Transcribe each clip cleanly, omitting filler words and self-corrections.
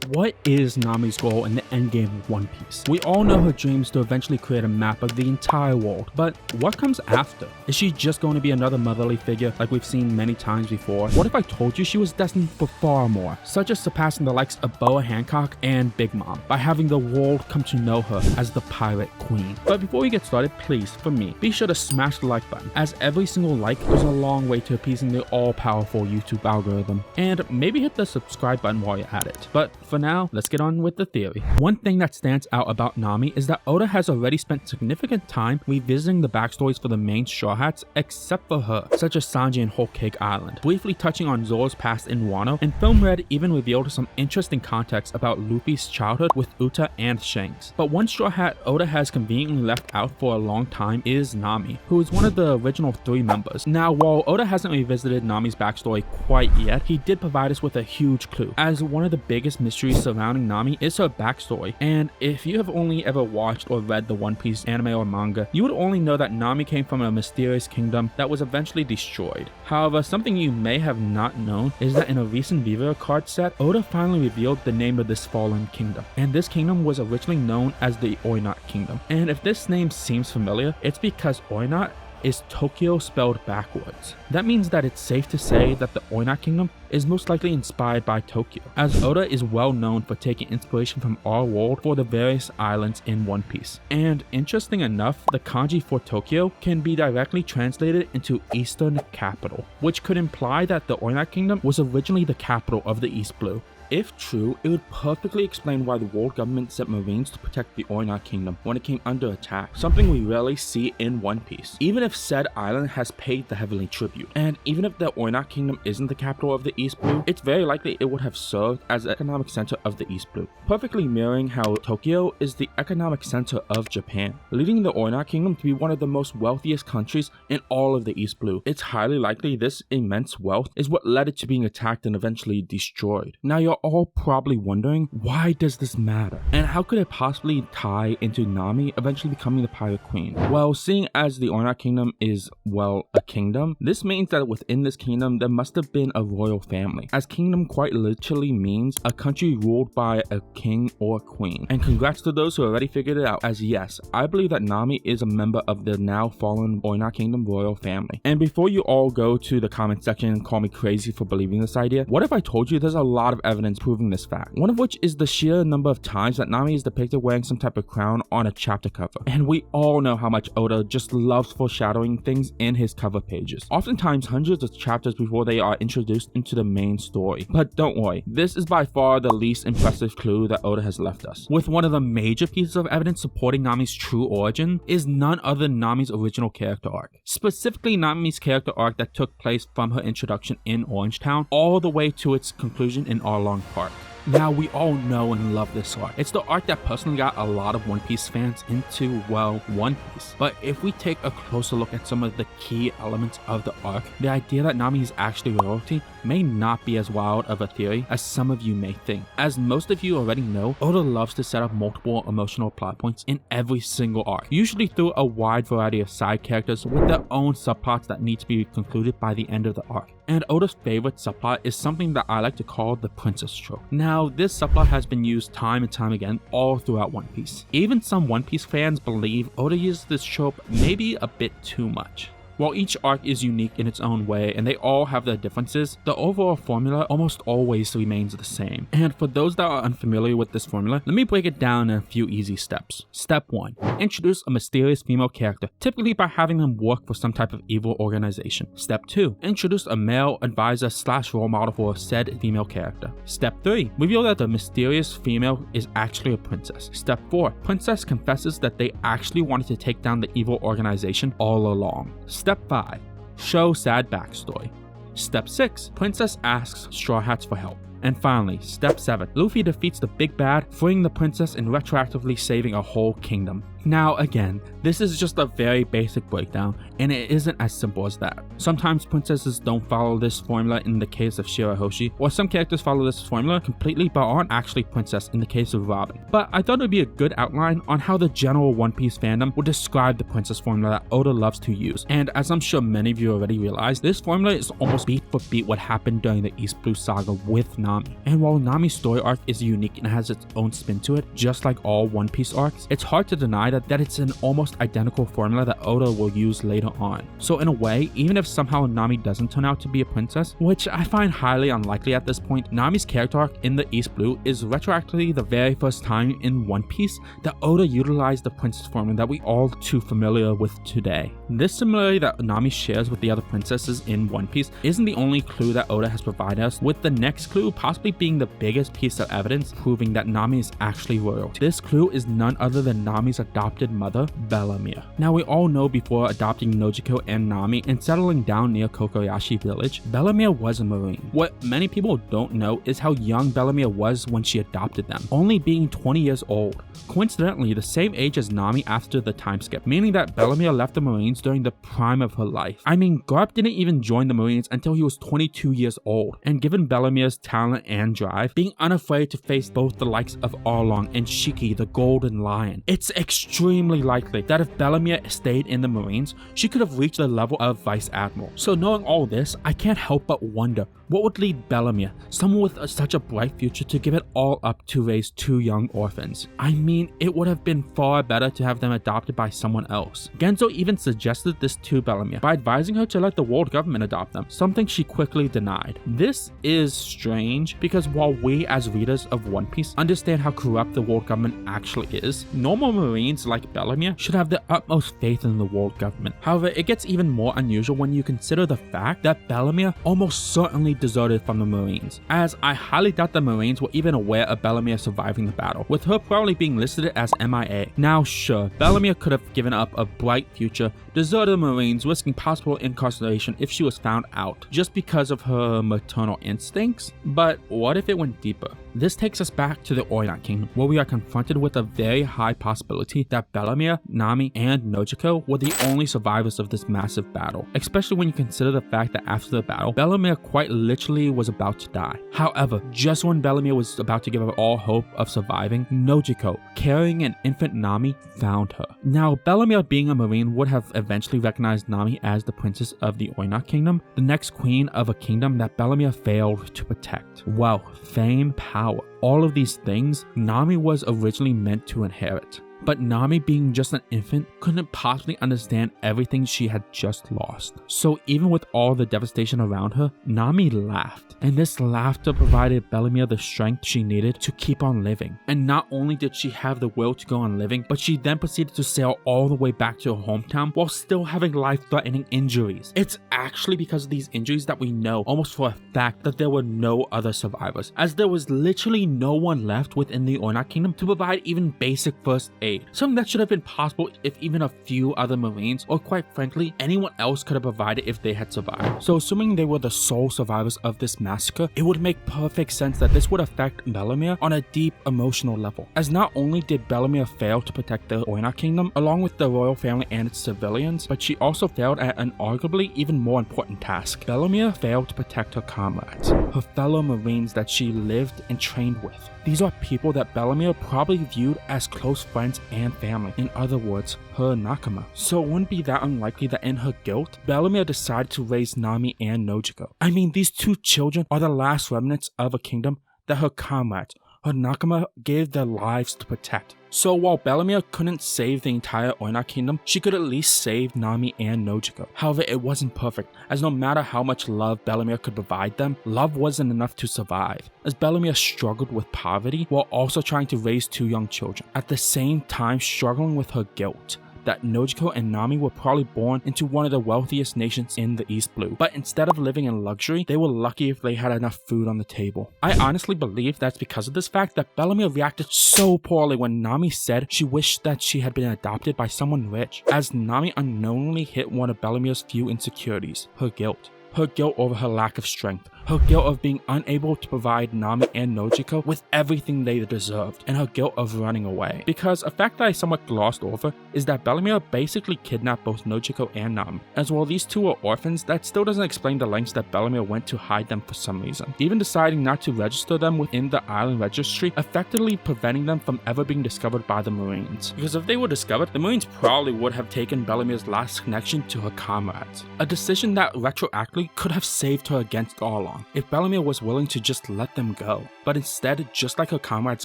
What is Nami's goal in the endgame of One Piece? We all know her dream is to eventually create a map of the entire world, but what comes after? Is she just going to be another motherly figure like we've seen many times before? What if I told you she was destined for far more, such as surpassing the likes of Boa Hancock and Big Mom, by having the world come to know her as the Pirate Queen? But before we get started, please, for me, be sure to smash the like button, as every single like goes a long way to appeasing the all-powerful YouTube algorithm, and maybe hit the subscribe button while you're at it. But for now, let's get on with the theory. One thing that stands out about Nami is that Oda has already spent significant time revisiting the backstories for the main Straw Hats except for her, such as Sanji and Whole Cake Island, briefly touching on Zoro's past in Wano, and Film Red even revealed some interesting context about Luffy's childhood with Uta and Shanks. But one Straw Hat Oda has conveniently left out for a long time is Nami, who is one of the original 3 members. Now, while Oda hasn't revisited Nami's backstory quite yet, he did provide us with a huge clue, as one of the biggest mysteries surrounding Nami is her backstory. And if you have only ever watched or read the One Piece anime or manga, you would only know that Nami came from a mysterious kingdom that was eventually destroyed. However, something you may have not known is that in a recent Viva card set, Oda finally revealed the name of this fallen kingdom, and this kingdom was originally known as the Oinot Kingdom. And if this name seems familiar, it's because Oinot is Tokyo spelled backwards. That means that it's safe to say that the Oinot Kingdom is most likely inspired by Tokyo, as Oda is well known for taking inspiration from our world for the various islands in One Piece. And interesting enough, the kanji for Tokyo can be directly translated into Eastern Capital, which could imply that the Oinot Kingdom was originally the capital of the East Blue. If true, it would perfectly explain why the world government sent Marines to protect the Oinot Kingdom when it came under attack, something we rarely see in One Piece, even if said island has paid the heavenly tribute. And even if the Oinot Kingdom isn't the capital of the East Blue, it's very likely it would have served as the economic center of the East Blue, perfectly mirroring how Tokyo is the economic center of Japan, leading the Oinot Kingdom to be one of the most wealthiest countries in all of the East Blue. It's highly likely this immense wealth is what led it to being attacked and eventually destroyed. Now you're all probably wondering, why does this matter? And how could it possibly tie into Nami eventually becoming the Pirate Queen? Well, seeing as the Oinot Kingdom is, well, a kingdom, this means that within this kingdom there must have been a royal family, as kingdom quite literally means a country ruled by a king or queen. And congrats to those who already figured it out, as yes, I believe that Nami is a member of the now fallen Oinot Kingdom royal family. And before you all go to the comment section and call me crazy for believing this idea, what if I told you there's a lot of evidence proving this fact, one of which is the sheer number of times that Nami is depicted wearing some type of crown on a chapter cover. And we all know how much Oda just loves foreshadowing things in his cover pages, oftentimes hundreds of chapters before they are introduced into the main story. But don't worry, this is by far the least impressive clue that Oda has left us. With one of the major pieces of evidence supporting Nami's true origin is none other than Nami's original character arc, specifically Nami's character arc that took place from her introduction in Orangetown all the way to its conclusion in Arlong Park. Now, we all know and love this arc. It's the arc that personally got a lot of One Piece fans into, well, One Piece. But if we take a closer look at some of the key elements of the arc, the idea that Nami is actually royalty may not be as wild of a theory as some of you may think. As most of you already know, Oda loves to set up multiple emotional plot points in every single arc, usually through a wide variety of side characters with their own subplots that need to be concluded by the end of the arc. And Oda's favorite subplot is something that I like to call the princess trope. Now, this subplot has been used time and time again all throughout One Piece. Even some One Piece fans believe Oda uses this trope maybe a bit too much. While each arc is unique in its own way and they all have their differences, the overall formula almost always remains the same. And for those that are unfamiliar with this formula, let me break it down in a few easy steps. Step 1. Introduce a mysterious female character, typically by having them work for some type of evil organization. Step 2. Introduce a male advisor / role model for said female character. Step 3. Reveal that the mysterious female is actually a princess. Step 4. Princess confesses that they actually wanted to take down the evil organization all along. Step 5. Show sad backstory. Step 6. Princess asks Straw Hats for help. And finally, Step 7. Luffy defeats the big bad, freeing the princess and retroactively saving a whole kingdom. Now again, this is just a very basic breakdown, and it isn't as simple as that. Sometimes princesses don't follow this formula in the case of Shirahoshi, or some characters follow this formula completely but aren't actually princess in the case of Robin. But I thought it would be a good outline on how the general One Piece fandom would describe the princess formula that Oda loves to use. And as I'm sure many of you already realized, this formula is almost beat for beat what happened during the East Blue saga with Nami. And while Nami's story arc is unique and has its own spin to it, just like all One Piece arcs, it's hard to deny that it's an almost identical formula that Oda will use later on. So in a way, even if somehow Nami doesn't turn out to be a princess, which I find highly unlikely at this point, Nami's character arc in the East Blue is retroactively the very first time in One Piece that Oda utilized the princess formula that we all too familiar with today. This similarity that Nami shares with the other princesses in One Piece isn't the only clue that Oda has provided us, with the next clue possibly being the biggest piece of evidence proving that Nami is actually royalty. This clue is none other than Nami's adopted mother, Bellamere. Now we all know before adopting Nojiko and Nami and settling down near Kokoyashi village, Bellamere was a marine. What many people don't know is how young Bellamere was when she adopted them, only being 20 years old. Coincidentally, the same age as Nami after the time skip, meaning that Bellamere left the Marines during the prime of her life. I mean, Garp didn't even join the Marines until he was 22 years old, and given Bellamere's talent and drive, being unafraid to face both the likes of Arlong and Shiki the Golden Lion, it's extremely likely that if Bellamere stayed in the Marines, she could have reached the level of Vice Admiral. So knowing all this, I can't help but wonder what would lead Bellamere, someone with such a bright future, to give it all up to raise two young orphans. I mean, it would have been far better to have them adopted by someone else. Genzo even suggested this to Bellamere by advising her to let the world government adopt them, something she quickly denied. This is strange because while we as readers of One Piece understand how corrupt the world government actually is, normal Marines like Bellamere should have the utmost faith in the world government. However, it gets even more unusual when you consider the fact that Bellamere almost certainly deserted from the Marines, as I highly doubt the Marines were even aware of Bellamere surviving the battle, with her probably being listed as MIA. Now sure, Bellamere could have given up a bright future, deserted the Marines, risking possible incarceration if she was found out, just because of her maternal instincts, but what if it went deeper? This takes us back to the Orient Kingdom, where we are confronted with a very high possibility that Bellamere, Nami, and Nojiko were the only survivors of this massive battle, especially when you consider the fact that after the battle, Bellamere quite literally was about to die. However, just when Bellamere was about to give up all hope of surviving, Nojiko, carrying an infant Nami, found her. Now, Bellamere being a Marine would have eventually recognized Nami as the princess of the Orient Kingdom, the next queen of a kingdom that Bellamere failed to protect. Wealth, fame, power, all of these things Nami was originally meant to inherit. But Nami, being just an infant, couldn't possibly understand everything she had just lost. So even with all the devastation around her, Nami laughed. And this laughter provided Bellamere the strength she needed to keep on living. And not only did she have the will to go on living, but she then proceeded to sail all the way back to her hometown while still having life-threatening injuries. It's actually because of these injuries that we know almost for a fact that there were no other survivors, as there was literally no one left within the Orient Kingdom to provide even basic first aid. Something that should have been possible if even a few other Marines, or quite frankly, anyone else could have provided if they had survived. So assuming they were the sole survivors of this massacre, it would make perfect sense that this would affect Bellamere on a deep emotional level, as not only did Bellamere fail to protect the Orient Kingdom along with the royal family and its civilians, but she also failed at an arguably even more important task. Bellamere failed to protect her comrades, her fellow Marines that she lived and trained with. These are people that Bellamere probably viewed as close friends and family, in other words, her nakama. So it wouldn't be that unlikely that in her guilt, Bellamere decided to raise Nami and Nojiko. I mean, these two children are the last remnants of a kingdom that her comrades, her nakama, gave their lives to protect. So while Bellamere couldn't save the entire Orient Kingdom, she could at least save Nami and Nojiko. However, it wasn't perfect, as no matter how much love Bellamere could provide them, love wasn't enough to survive, as Bellamere struggled with poverty while also trying to raise two young children, at the same time struggling with her guilt that Nojiko and Nami were probably born into one of the wealthiest nations in the East Blue, but instead of living in luxury, they were lucky if they had enough food on the table. I honestly believe that's because of this fact that Bellamere reacted so poorly when Nami said she wished that she had been adopted by someone rich, as Nami unknowingly hit one of Bellamere's few insecurities, her guilt. Her guilt over her lack of strength, her guilt of being unable to provide Nami and Nojiko with everything they deserved, and her guilt of running away. Because a fact that I somewhat glossed over is that Bellemere basically kidnapped both Nojiko and Nami. As while these two were orphans, that still doesn't explain the lengths that Bellemere went to hide them for some reason. Even deciding not to register them within the island registry, effectively preventing them from ever being discovered by the Marines. Because if they were discovered, the Marines probably would have taken Bellemere's last connection to her comrades. A decision that retroactively could have saved her against Arlong, if Bellemere was willing to just let them go. But instead, just like her comrades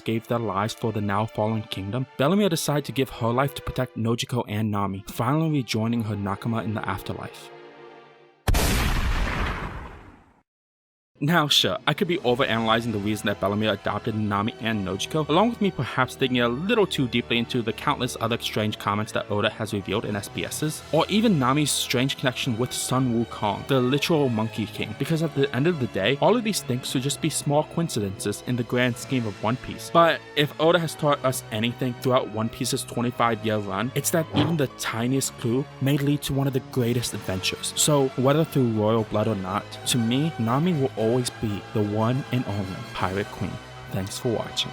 gave their lives for the now fallen kingdom, Bellemere decided to give her life to protect Nojiko and Nami, finally rejoining her nakama in the afterlife. Now sure, I could be overanalyzing the reason that Bellemere adopted Nami and Nojiko, along with me perhaps digging a little too deeply into the countless other strange comments that Oda has revealed in SPSs, or even Nami's strange connection with Sun Wukong, the literal Monkey King, because at the end of the day, all of these things should just be small coincidences in the grand scheme of One Piece. But if Oda has taught us anything throughout One Piece's 25-year run, it's that even the tiniest clue may lead to one of the greatest adventures. So whether through royal blood or not, to me, Nami will always be the one and only Pirate Queen. Thanks for watching.